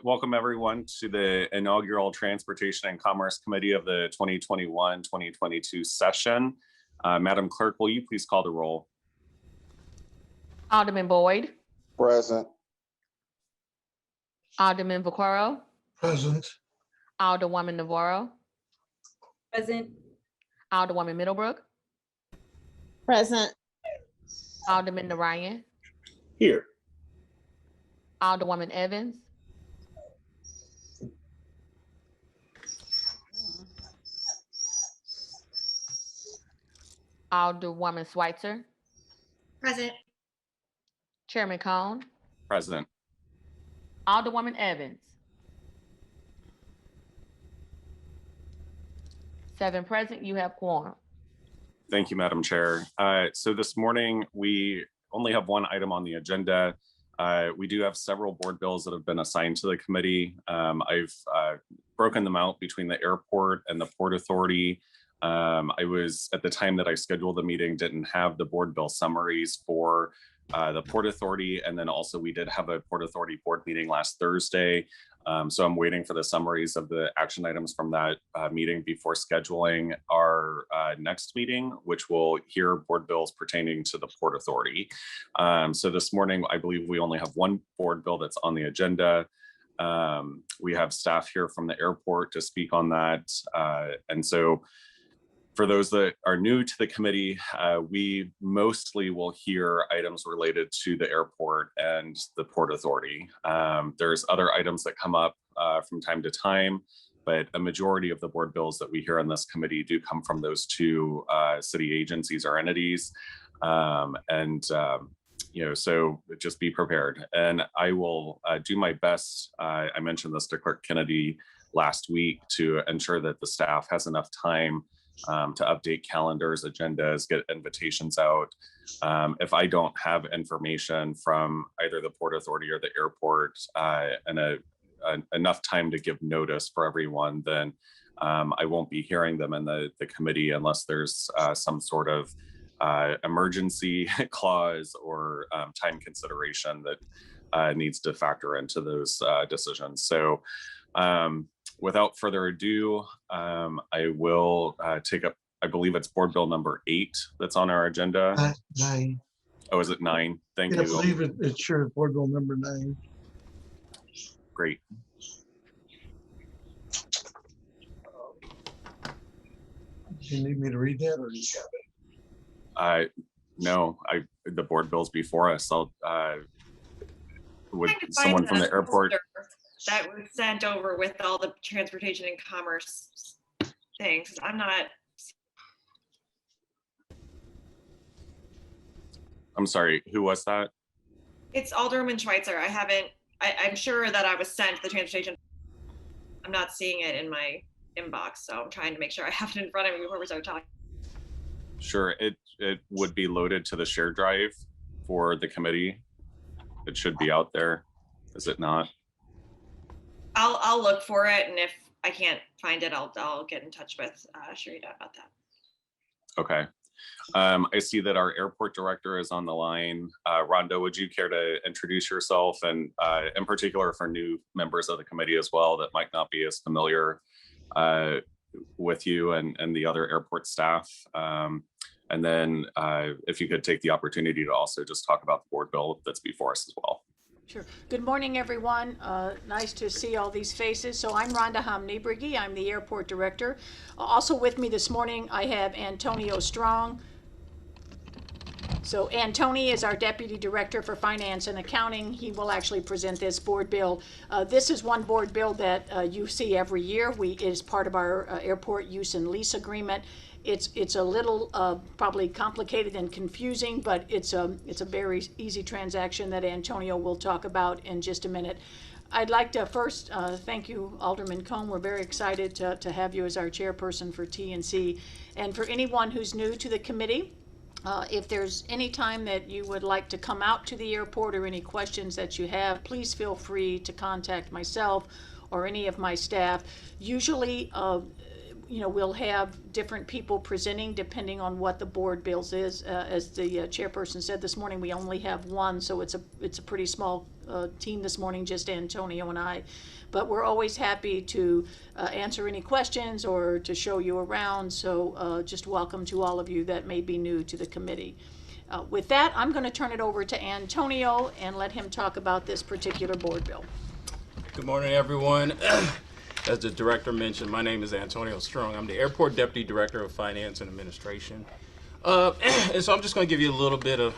Welcome everyone to the inaugural Transportation and Commerce Committee of the 2021-2022 session. Madam Clerk, will you please call the roll? Alderman Boyd. Present. Alderman Vaccaro. Present. Alderwoman Navarro. Present. Alderwoman Middlebrook. Present. Alderman Narayan. Here. Alderwoman Evans. Alderwoman Schweitzer. Present. Chairman Cone. Present. Alderwoman Evans. 7 present, you have quorum. Thank you, Madam Chair. So this morning, we only have one item on the agenda. We do have several board bills that have been assigned to the committee. I've broken them out between the airport and the Port Authority. I was, at the time that I scheduled the meeting, didn't have the board bill summaries for the Port Authority. And then also we did have a Port Authority board meeting last Thursday. So I'm waiting for the summaries of the action items from that meeting before scheduling our next meeting, which will hear board bills pertaining to the Port Authority. So this morning, I believe we only have one board bill that's on the agenda. We have staff here from the airport to speak on that. And so for those that are new to the committee, we mostly will hear items related to the airport and the Port Authority. There's other items that come up from time to time, but a majority of the board bills that we hear in this committee do come from those two city agencies or entities. So just be prepared. And I will do my best. I mentioned this to Clerk Kennedy last week to ensure that the staff has enough time to update calendars, agendas, get invitations out. If I don't have information from either the Port Authority or the airport and enough time to give notice for everyone, then I won't be hearing them in the committee unless there's some sort of emergency clause or time consideration that needs to factor into those decisions. So without further ado, I will take up, I believe it's board bill number 8 that's on our agenda. 9. Oh, is it 9? Thank Yeah, you. I believe it's sure board bill number 9. Great. Do you need me to read that or you got it? No, the board bill's before us. Would Trying to someone find from the airport? that was sent over with all the transportation and commerce things. I'm not. I'm sorry, who was that? It's Alderman Schweitzer. I haven't. I'm sure that I was sent the transportation. I'm not seeing it in my inbox, so I'm trying to make sure I have it in front of me before we start talking. Sure, it would be loaded to the share drive for the committee. It should be out there, is it not? I'll look for it, and if I can't find it, I'll get in touch with Sharita about that. Okay. I see that our airport director is on the line. Rhonda, would you care to introduce yourself, and in particular for new members of the committee as well that might not be as familiar with you and the other airport staff? And then if you could take the opportunity to also just talk about the board bill that's before us as well. Sure. Good morning, everyone. Nice to see all these faces. So I'm Rhonda Hamnebrigi. I'm the airport director. Also with me this morning, I have Antonio Strong. So Antony is our deputy director for finance and accounting. He will actually present this board bill. This is one board bill that you see every year. It is part of our airport use and lease agreement. It's a little probably complicated and confusing, but it's a very easy transaction that Antonio will talk about in just a minute. I'd like to first thank you, Alderman Cone. We're very excited to have you as our chairperson for T&C. And for anyone who's new to the committee, if there's any time that you would like to come out to the airport or any questions that you have, please feel free to contact myself or any of my staff. Usually you know, we'll have different people presenting depending on what the board bills is. As the chairperson said this morning, we only have one, so it's a pretty small team this morning, just Antonio and I. But we're always happy to answer any questions or to show you around. So just welcome to all of you that may be new to the committee. With that, I'm going to turn it over to Antonio and let him talk about this particular board bill. Good morning, everyone. As the director mentioned, my name is Antonio Strong. I'm the Airport Deputy Director of Finance and Administration. And so I'm just going to give you a little bit of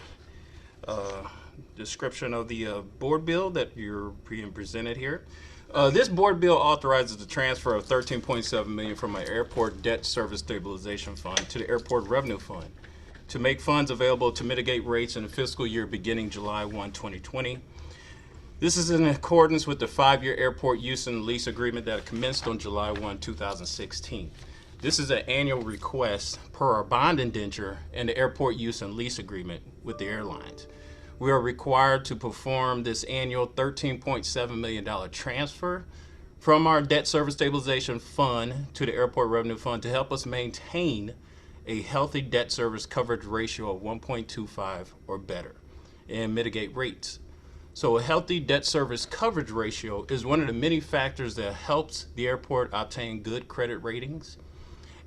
description of the board bill that you're being presented here. This board bill authorizes the transfer of $13.7 million from my Airport Debt Service Stabilization Fund to the Airport Revenue Fund to make funds available to mitigate rates in the fiscal year beginning July 1, 2020. This is in accordance with the 5-year airport use and lease agreement that commenced on July 1, 2016. This is an annual request per our bond indenture and the airport use and lease agreement with the airlines. We are required to perform this annual $13.7 million transfer from our debt service stabilization fund to the airport revenue fund to help us maintain a healthy debt service coverage ratio of 1.25 or better and mitigate rates. So a healthy debt service coverage ratio is one of the many factors that helps the airport obtain good credit ratings.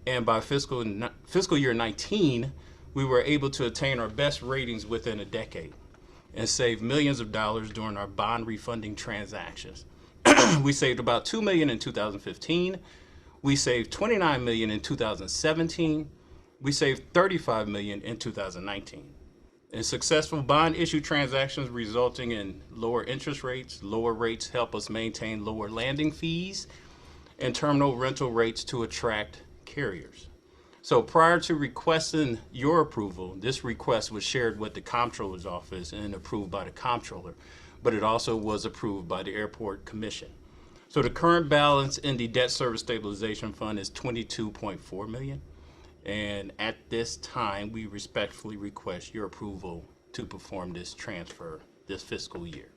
And by fiscal year 19, we were able to attain our best ratings within a decade and save millions of dollars during our bond refunding transactions. We saved about $2 million in 2015. We saved $29 million in 2017. We saved $35 million in 2019. And successful bond issue transactions resulting in lower interest rates. Lower rates help us maintain lower landing fees and terminal rental rates to attract carriers. So prior to requesting your approval, this request was shared with the Comptroller's office and approved by the Comptroller, but it also was approved by the Airport Commission. So the current balance in the Debt Service Stabilization Fund is $22.4 million. And at this time, we respectfully request your approval to perform this transfer this fiscal year.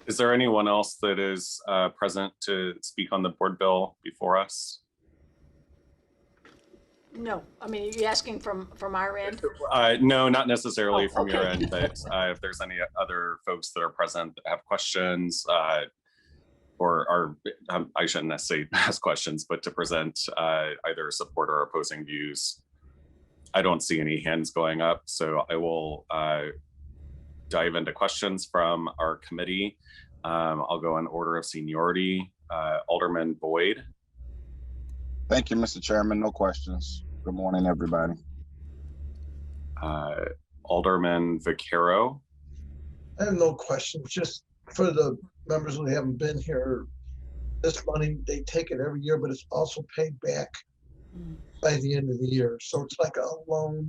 Is there anyone else that is present to speak on the board bill before us? No, I mean, are you asking from our end? No, not necessarily Oh, from your okay. end, but if there's any other folks that are present that have questions or I shouldn't necessarily ask questions, but to present either support or opposing views. I don't see any hands going up, so I will dive into questions from our committee. I'll go in order of seniority. Alderman Boyd. Thank you, Mr. Chairman. No questions. Good morning, everybody. Alderman Vaquero. I have no questions, just for the members who haven't been here, this money, they take it every year, but it's also paid back by the end of the year. So it's like a loan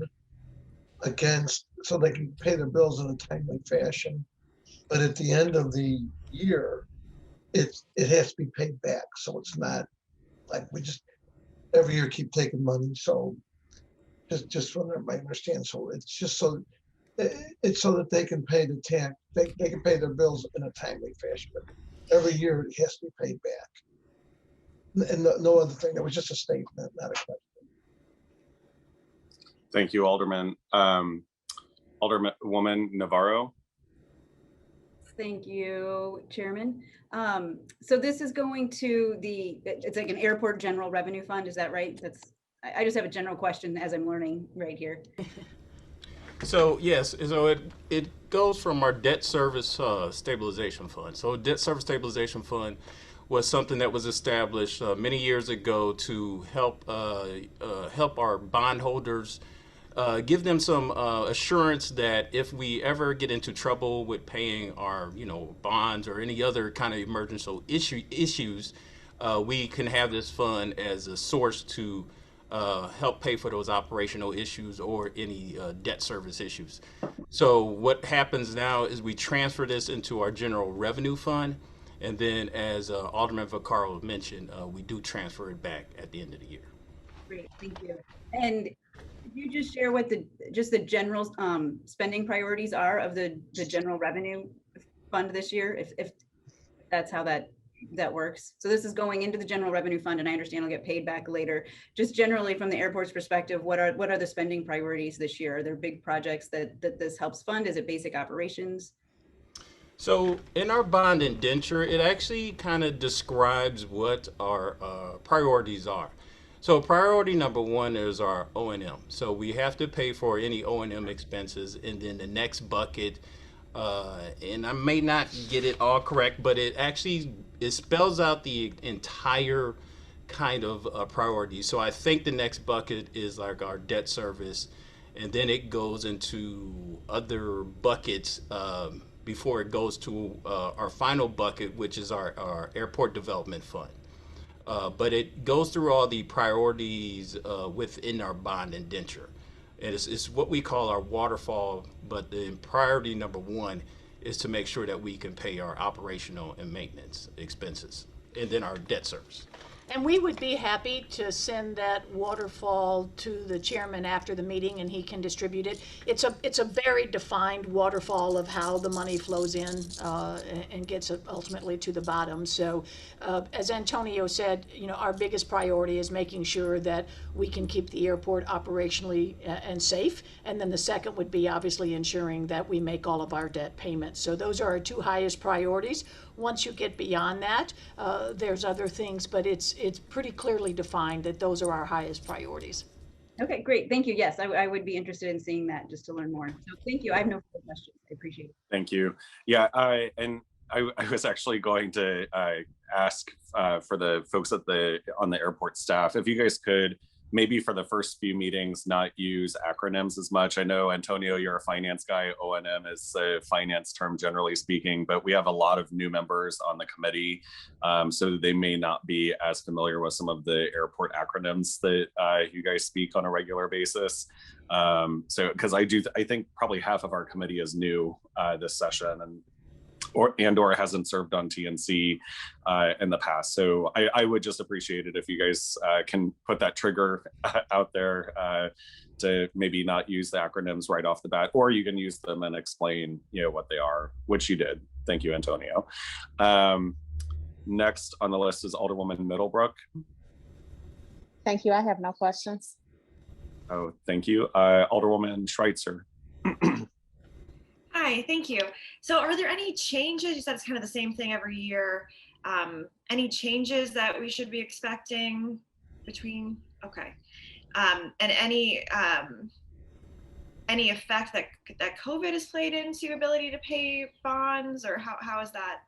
against, so they can pay their bills in a timely fashion. But at the end of the year, it has to be paid back. So it's not like we just every year keep taking money. So just so that everybody understands. So it's just so it's so that they can pay the tax, they can pay their bills in a timely fashion. But every year it has to be paid back. And no other thing. That was just a statement, not a question. Thank you, Alderman. Alderwoman Navarro. Thank you, Chairman. So this is going to it's like an airport general revenue fund, is that right? I just have a general question as I'm learning right here. So yes, so it goes from our debt service stabilization fund. So debt service stabilization fund was something that was established many years ago to help our bondholders, give them some assurance that if we ever get into trouble with paying our bonds or any other kind of emergency issues, we can have this fund as a source to help pay for those operational issues or any debt service issues. So what happens now is we transfer this into our general revenue fund, and then as Alderman Vaccaro mentioned, we do transfer it back at the end of the year. Great, thank you. And could you just share what the general spending priorities are of the general revenue fund this year, if that's how that that works. So this is going into the general revenue fund, and I understand I'll get paid back later. Just generally from the airport's perspective, what are the spending priorities this year? Are there big projects that this helps fund? Is it basic operations? So in our bond indenture, it actually kind of describes what our priorities are. So priority number one is our O&M. So we have to pay for any O&M expenses, and then the next bucket, and I may not get it all correct, but it spells out the entire kind of priority. So I think the next bucket is like our debt service, and then it goes into other buckets before it goes to our final bucket, which is our airport development fund. But it goes through all the priorities within our bond indenture. And it's what we call our waterfall, but the priority number one is to make sure that we can pay our operational and maintenance expenses, and then our debt service. And we would be happy to send that waterfall to the chairman after the meeting, and he can distribute it. It's a very defined waterfall of how the money flows in and gets ultimately to the bottom. So as Antonio said, our biggest priority is making sure that we can keep the airport operationally and safe. And then the second would be obviously ensuring that we make all of our debt payments. So those are our two highest priorities. Once you get beyond that, there's other things, but it's pretty clearly defined that those are our highest priorities. Okay, great. Thank you. Yes, I would be interested in seeing that just to learn more. So thank you. I have no further questions. I appreciate it. Thank you. Yeah, I was actually going to ask for the folks on the airport staff, if you guys could maybe for the first few meetings not use acronyms as much. I know, Antonio, you're a finance guy. O&M is a finance term generally speaking, but we have a lot of new members on the committee, so they may not be as familiar with some of the airport acronyms that you guys speak on a regular basis. So because I think probably half of our committee is new this session, or hasn't served on TNC in the past. So I would just appreciate it if you guys can put that trigger out there to maybe not use the acronyms right off the bat, or you can use them and explain what they are, which you did. Thank you, Antonio. Next on the list is Alderwoman Middlebrook. Thank you. I have no questions. Oh, thank you. Alderwoman Schweitzer. Hi, thank you. So are there any changes? You said it's kind of the same thing every year. Any changes that we should be expecting between, okay. And any effect that COVID has played into ability to pay bonds, or how is that?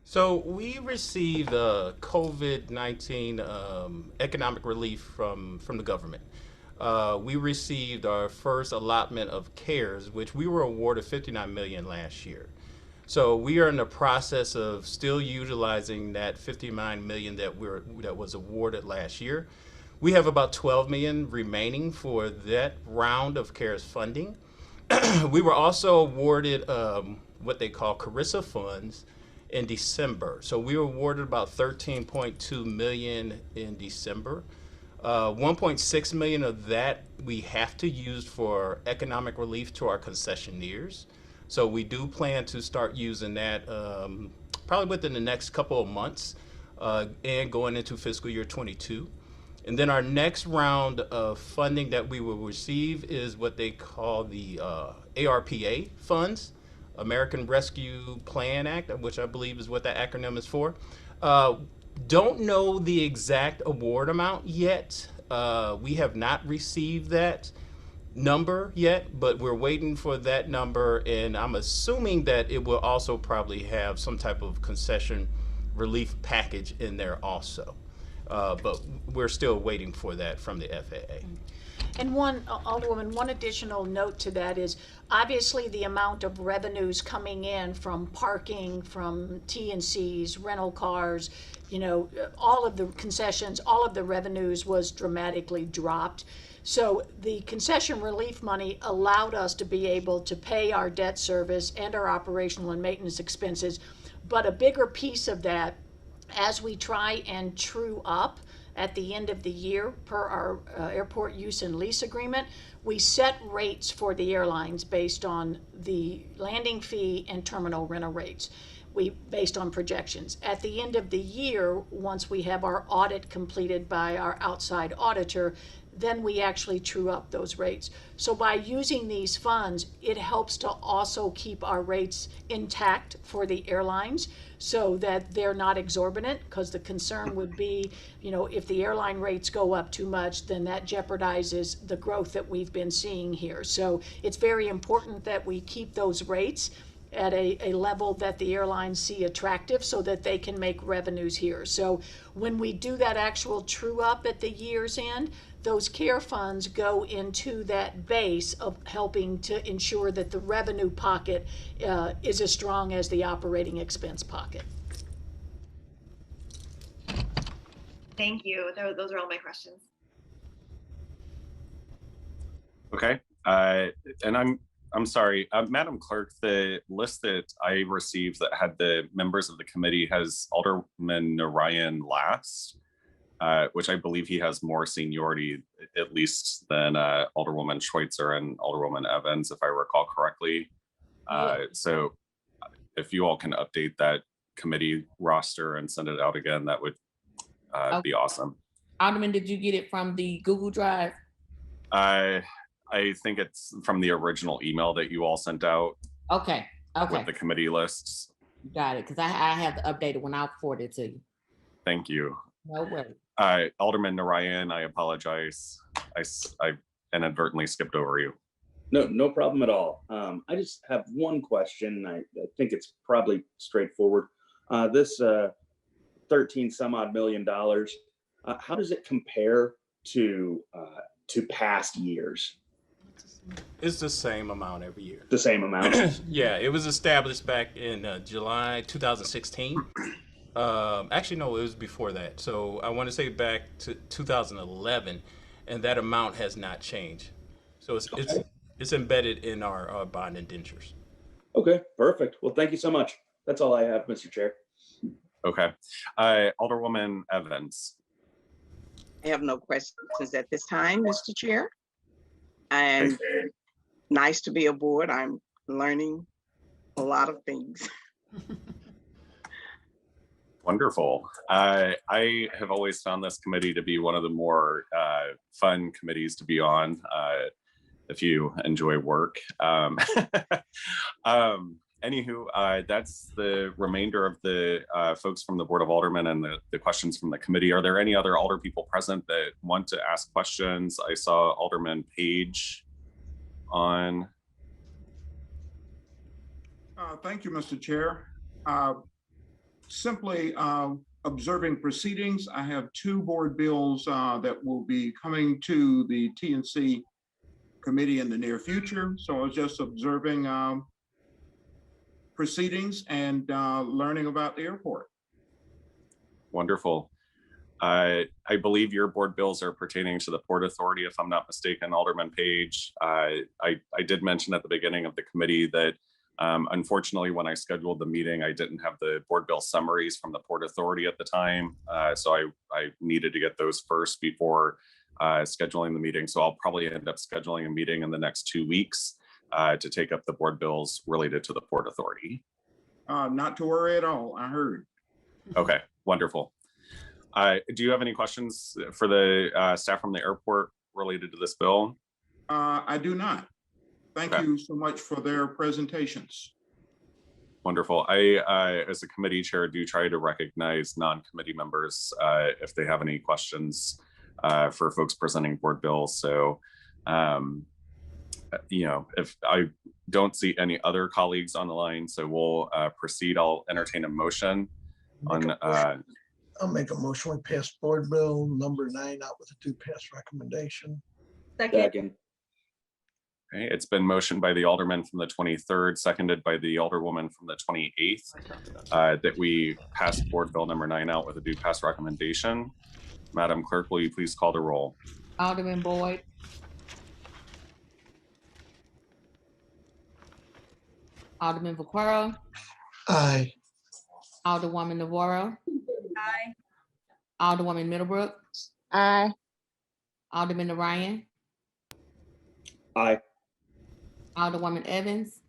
So we received COVID-19 economic relief from the government. We received our first allotment of CARES, which we were awarded $59 million last year. So we are in the process of still utilizing that $59 million that was awarded last year. We have about $12 million remaining for that round of CARES funding. We were also awarded what they call CARISA funds in December. So we were awarded about $13.2 million in December. 1.6 million of that we have to use for economic relief to our concessionaires. So we do plan to start using that probably within the next couple of months and going into fiscal year 22. And then our next round of funding that we will receive is what they call the ARPA funds, American Rescue Plan Act, which I believe is what that acronym is for. Don't know the exact award amount yet. We have not received that number yet, but we're waiting for that number, and I'm assuming that it will also probably have some type of concession relief package in there also. But we're still waiting for that from the FAA. And Alderwoman, one additional note to that is obviously the amount of revenues coming in from parking, from T&Cs, rental cars, all of the concessions, all of the revenues was dramatically dropped. So the concession relief money allowed us to be able to pay our debt service and our operational and maintenance expenses. But a bigger piece of that, as we try and true up at the end of the year per our airport use and lease agreement, we set rates for the airlines based on the landing fee and terminal rental rates. based on projections. At the end of the year, once we have our audit completed by our outside auditor, then we actually true up those rates. So by using these funds, it helps to also keep our rates intact for the airlines so that they're not exorbitant, because the concern would be, if the airline rates go up too much, then that jeopardizes the growth that we've been seeing here. So it's very important that we keep those rates at a level that the airlines see attractive so that they can make revenues here. So when we do that actual true up at the year's end, those care funds go into that base of helping to ensure that the revenue pocket is as strong as the operating expense pocket. Thank you. Those are all my questions. Okay. And I'm sorry, Madam Clerk, the list that I received that had the members of the committee has Alderman Narayan last, which I believe he has more seniority, at least, than Alderwoman Schweitzer and Alderwoman Evans, if I recall correctly. So if you all can update that committee roster and send it out again, that would be awesome. Alderman, did you get it from the Google Drive? I think it's from the original email that you all sent out Okay. with the committee lists. Got it. Because I have the updated one. I'll forward it to you. Thank you. No worries. Alderman Narayan, I apologize. I inadvertently skipped over you. No problem at all. I just have one question. I think it's probably straightforward. This 13 some odd million dollars, how does it compare to past years? It's the same amount every year. The same amount? Yeah, it was established back in July 2016. Actually, no, it was before that. So I want to say back to 2011, and that amount has not changed. So it's embedded in our bond indentures. Okay, perfect. Well, thank you so much. That's all I have, Mr. Chair. Okay. Alderwoman Evans. I have no questions at this time, Mr. Chair. And nice to be aboard. I'm learning a lot of things. Wonderful. I have always found this committee to be one of the more fun committees to be on if you enjoy work. Anywho, that's the remainder of the folks from the Board of Aldermen and the questions from the committee. Are there any other Alder people present that want to ask questions? I saw Alderman Page on. Thank you, Mr. Chair. Simply observing proceedings. I have two board bills that will be coming to the T&C committee in the near future. So I was just observing proceedings and learning about the airport. Wonderful. I believe your board bills are pertaining to the Port Authority, if I'm not mistaken, Alderman Page. I did mention at the beginning of the committee that unfortunately, when I scheduled the meeting, I didn't have the board bill summaries from the Port Authority at the time. So I needed to get those first before scheduling the meeting. So I'll probably end up scheduling a meeting in the next 2 weeks to take up the board bills related to the Port Authority. Not to worry at all, I heard. Okay, wonderful. Do you have any questions for the staff from the airport related to this bill? I do not. Thank you so much for their presentations. Wonderful. I, as a committee chair, do try to recognize non-committee members if they have any questions for folks presenting board bills. So, if I don't see any other colleagues on the line, so we'll proceed. I'll entertain a motion on. I'll make a motion. We pass board bill number 9 out with a due pass recommendation. Second. Okay, it's been motioned by the alderman from the 23rd, seconded by the alderwoman from the 28th, that we pass board bill number 9 out with a due pass recommendation. Madam Clerk, will you please call the roll? Alderman Boyd. Alderman Vaquero. Aye. Alderwoman Navarro. Aye. Alderwoman Middlebrook. Aye. Alderman Narayan. Aye. Alderwoman Evans.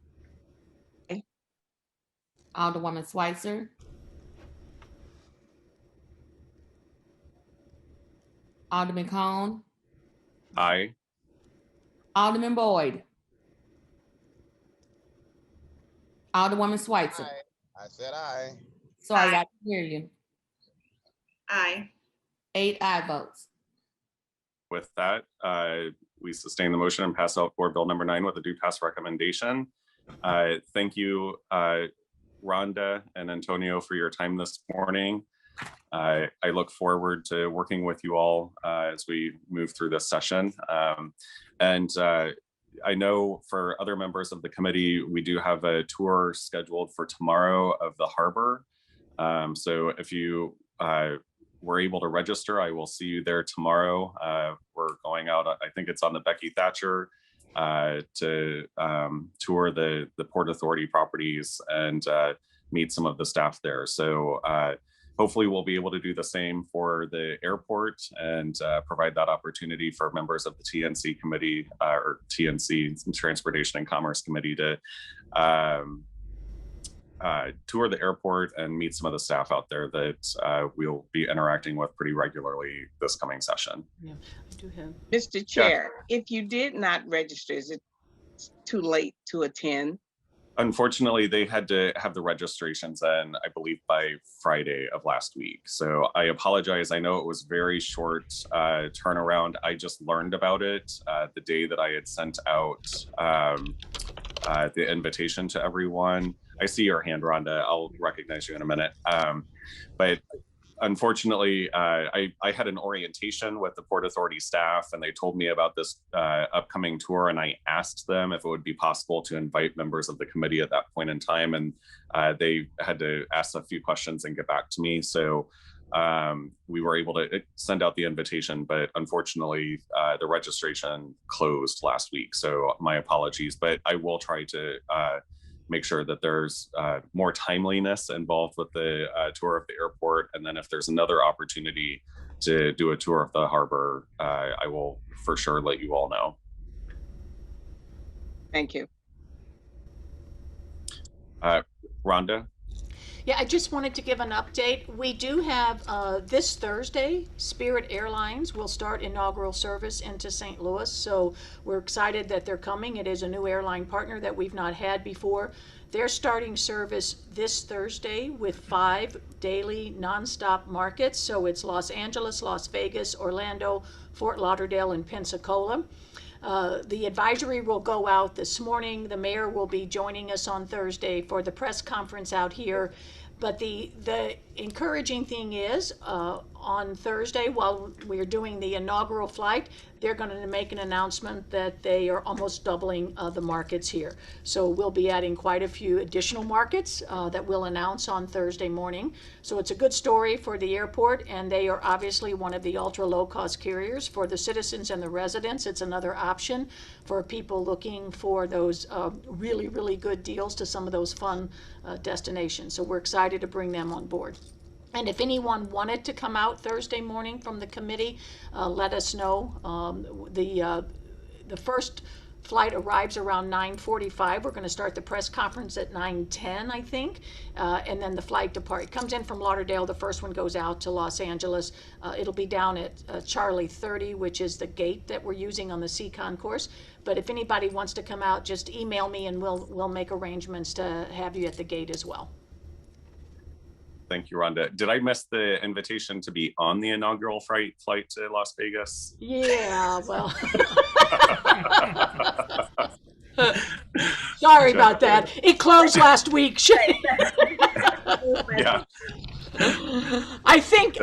Aye. Alderwoman Schweitzer. Alderman Cone. Aye. Alderman Boyd. Alderwoman Schweitzer. I said aye. Sorry, Aye. I didn't hear you. Aye. 8 aye votes. With that, we sustain the motion and pass out Board Bill number 9 with a due pass recommendation. Thank you, Rhonda and Antonio, for your time this morning. I look forward to working with you all as we move through this session. I know for other members of the committee, we do have a tour scheduled for tomorrow of the harbor. So if you were able to register, I will see you there tomorrow. We're going out, I think it's on the Becky Thatcher, to tour the Port Authority properties and meet some of the staff there. So hopefully we'll be able to do the same for the airport and provide that opportunity for members of the TNC committee or TNC Transportation and Commerce Committee to tour the airport and meet some of the staff out there that we'll be interacting with pretty regularly this coming session. Yeah, I do have. Mr. Chair, if you did not register, is it too late to attend? Unfortunately, they had to have the registrations in, I believe, by Friday of last week. So I apologize. I know it was very short turnaround. I just learned about it the day that I had sent out the invitation to everyone. I see your hand, Rhonda. I'll recognize you in a minute. But unfortunately, I had an orientation with the Port Authority staff, and they told me about this upcoming tour, and I asked them if it would be possible to invite members of the committee at that point in time, and they had to ask a few questions and get back to me. So we were able to send out the invitation, but unfortunately, the registration closed last week. So my apologies, but I will try to make sure that there's more timeliness involved with the tour of the airport. And then if there's another opportunity to do a tour of the harbor, I will for sure let you all know. Thank you. Rhonda? Yeah, I just wanted to give an update. We do have this Thursday, Spirit Airlines will start inaugural service into St. Louis. So we're excited that they're coming. It is a new airline partner that we've not had before. They're starting service this Thursday with 5 daily nonstop markets. So it's Los Angeles, Las Vegas, Orlando, Fort Lauderdale, and Pensacola. The advisory will go out this morning. The mayor will be joining us on Thursday for the press conference out here. But the encouraging thing is on Thursday, while we're doing the inaugural flight, they're going to make an announcement that they are almost doubling the markets here. So we'll be adding quite a few additional markets that we'll announce on Thursday morning. So it's a good story for the airport, and they are obviously one of the ultra low-cost carriers for the citizens and the residents. It's another option for people looking for those really, really good deals to some of those fun destinations. So we're excited to bring them on board. And if anyone wanted to come out Thursday morning from the committee, let us know. The first flight arrives around 9:45. We're going to start the press conference at 9:10, I think, and then the flight depart. It comes in from Lauderdale. The first one goes out to Los Angeles. It'll be down at Charlie 30, which is the gate that we're using on the C concourse. But if anybody wants to come out, just email me and we'll make arrangements to have you at the gate as well. Thank you, Rhonda. Did I miss the invitation to be on the inaugural flight to Las Vegas? Yeah, well. Sorry about that. It closed last week. Yeah. I think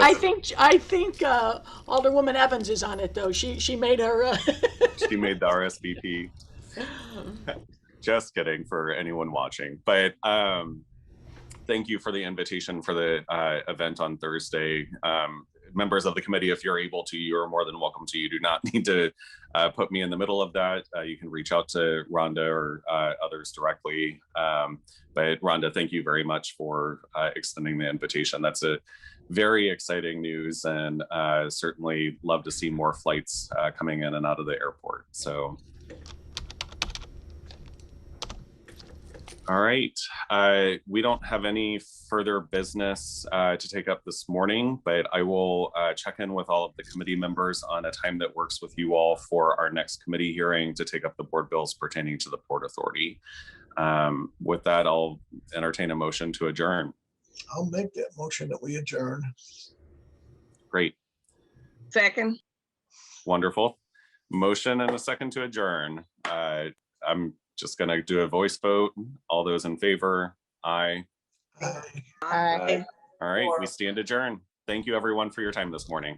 Alderwoman Evans is on it though. She made her. She made the RSVP. Just kidding for anyone watching, but thank you for the invitation for the event on Thursday. Members of the committee, if you're able to, you're more than welcome to. You do not need to put me in the middle of that. You can reach out to Rhonda or others directly. But Rhonda, thank you very much for extending the invitation. That's a very exciting news, and certainly love to see more flights coming in and out of the airport. So. All right. We don't have any further business to take up this morning, but I will check in with all of the committee members on a time that works with you all for our next committee hearing to take up the board bills pertaining to the Port Authority. With that, I'll entertain a motion to adjourn. I'll make that motion that we adjourn. Great. Second, Wonderful. Motion and a second to adjourn. I'm just going to do a voice vote. All those in favor? Aye. Aye. Aye. All right. We stand adjourned. Thank you, everyone, for your time this morning.